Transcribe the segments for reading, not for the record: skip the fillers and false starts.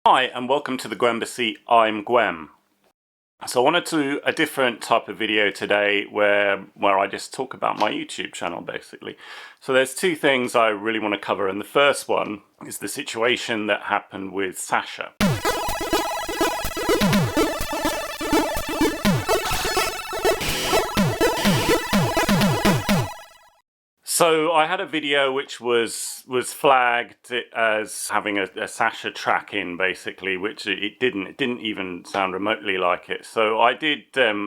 Hi and welcome to the gwEm. I'm gwEm. So I wanted to do a different type of video today where I just talk about my YouTube channel basically. So there's two things I really want to cover, and the first one is the situation that happened with Sasha. So I had a video which was flagged as having a Sasha track in, basically, which it didn't even sound remotely like it. So I did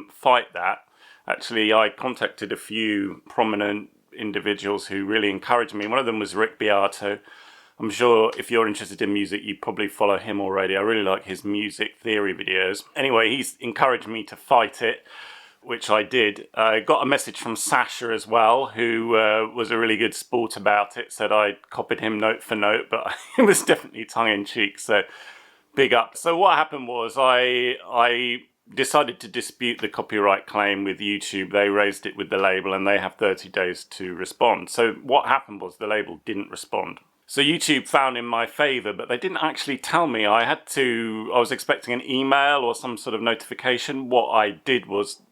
fight that. Actually, I contacted a few prominent individuals who really encouraged me. One of them was Rick Beato. I'm sure if you're interested in music, you probably follow him already. I really like his music theory videos. Anyway, he's encouraged me to fight it, which I did. I got a message from Sasha as well, who was a really good sport about it, said I copied him note for note, but it was definitely tongue-in-cheek, so big up. So what happened was I decided to dispute the copyright claim with YouTube. They raised it with the label and they have 30 days to respond. So what happened was the label didn't respond. So YouTube found in my favour, but they didn't actually tell me. I was expecting an email or some sort of notification. What I did was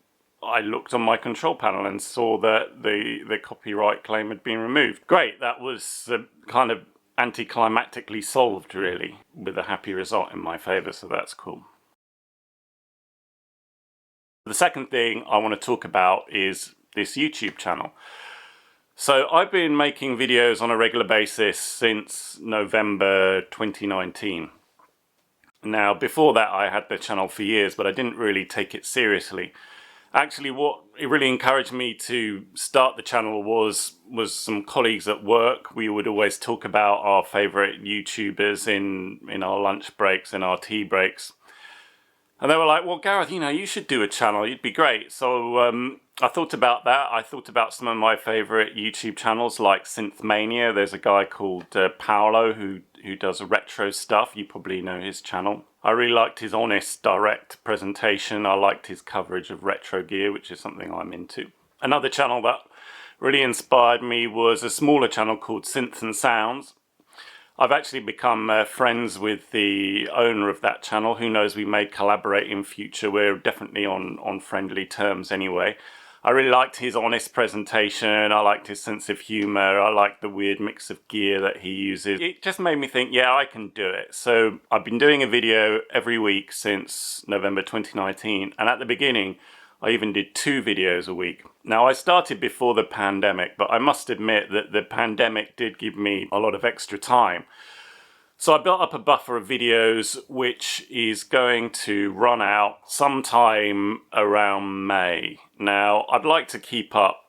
I looked on my control panel and saw that the copyright claim had been removed. Great, that was kind of anticlimactically solved, really, with a happy result in my favour, so that's cool. The second thing I want to talk about is this YouTube channel. So I've been making videos on a regular basis since November 2019. Now, before that I had the channel for years, but I didn't really take it seriously. Actually, what it really encouraged me to start the channel was some colleagues at work. We would always talk about our favourite YouTubers in our lunch breaks, in our tea breaks. And they were like, well, Gareth, you should do a channel. You'd be great. So I thought about that. I thought about some of my favourite YouTube channels like Synthmania. There's a guy called Paolo who does retro stuff. You probably know his channel. I really liked his honest, direct presentation. I liked his coverage of retro gear, which is something I'm into. Another channel that really inspired me was a smaller channel called Synths and Sounds. I've actually become friends with the owner of that channel. Who knows, we may collaborate in future. We're definitely on friendly terms anyway. I really liked his honest presentation. I liked his sense of humour. I liked the weird mix of gear that he uses. It just made me think, yeah, I can do it. So I've been doing a video every week since November 2019. And at the beginning, I even did 2 videos a week. Now, I started before the pandemic, but I must admit that the pandemic did give me a lot of extra time. So I built up a buffer of videos which is going to run out sometime around May. Now, I'd like to keep up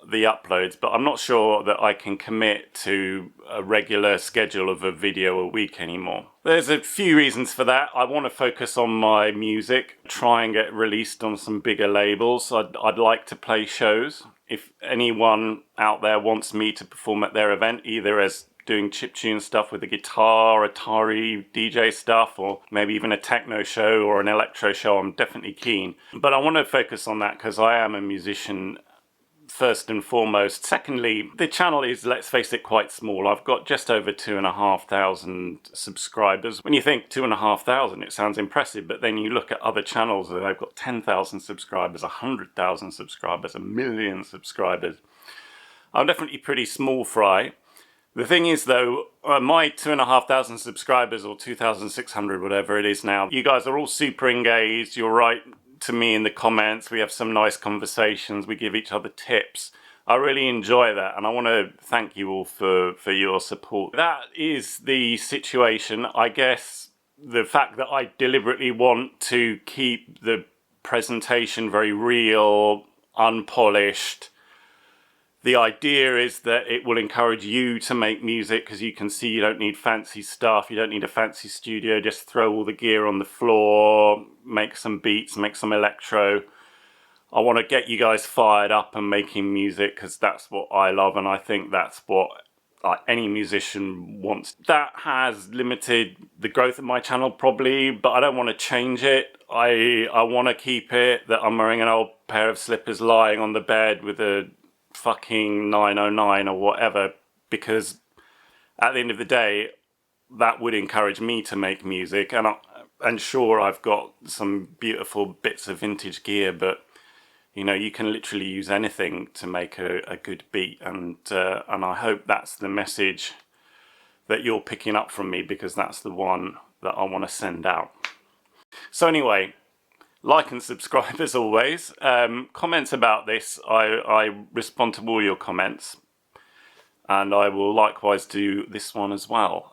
the uploads, but I'm not sure that I can commit to a regular schedule of a video a week anymore. There's a few reasons for that. I want to focus on my music, try and get released on some bigger labels. I'd like to play shows. If anyone out there wants me to perform at their event, either as doing chiptune stuff with a guitar, Atari, DJ stuff, or maybe even a techno show or an electro show, I'm definitely keen. But I want to focus on that because I am a musician first and foremost. Secondly, the channel is, let's face it, quite small. I've got just over 2,500 subscribers. When you think 2,500, it sounds impressive, but then you look at other channels and they've got 10,000 subscribers, 100,000 subscribers, 1 million subscribers. I'm definitely pretty small fry. The thing is, though, my 2,500 subscribers, or 2,600, whatever it is now, you guys are all super engaged. You're right to me in the comments. We have some nice conversations. We give each other tips. I really enjoy that, and I want to thank you all for your support. That is the situation. I guess the fact that I deliberately want to keep the presentation very real, unpolished. The idea is that it will encourage you to make music because you can see you don't need fancy stuff, you don't need a fancy studio, just throw all the gear on the floor, make some beats, make some electro. I want to get you guys fired up and making music because that's what I love, and I think that's what any musician wants. That has limited the growth of my channel probably, but I don't want to change it. I want to keep it that I'm wearing an old pair of slippers lying on the bed with a fucking 909 or whatever, because at the end of the day that would encourage me to make music. And sure, I've got some beautiful bits of vintage gear, but you know, you can literally use anything to make a good beat, and I hope that's the message that you're picking up from me, because that's the one that I want to send out. So anyway, like and subscribe as always. Comments about this, I respond to all your comments, and I will likewise do this one as well.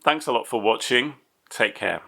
Thanks a lot for watching. Take care.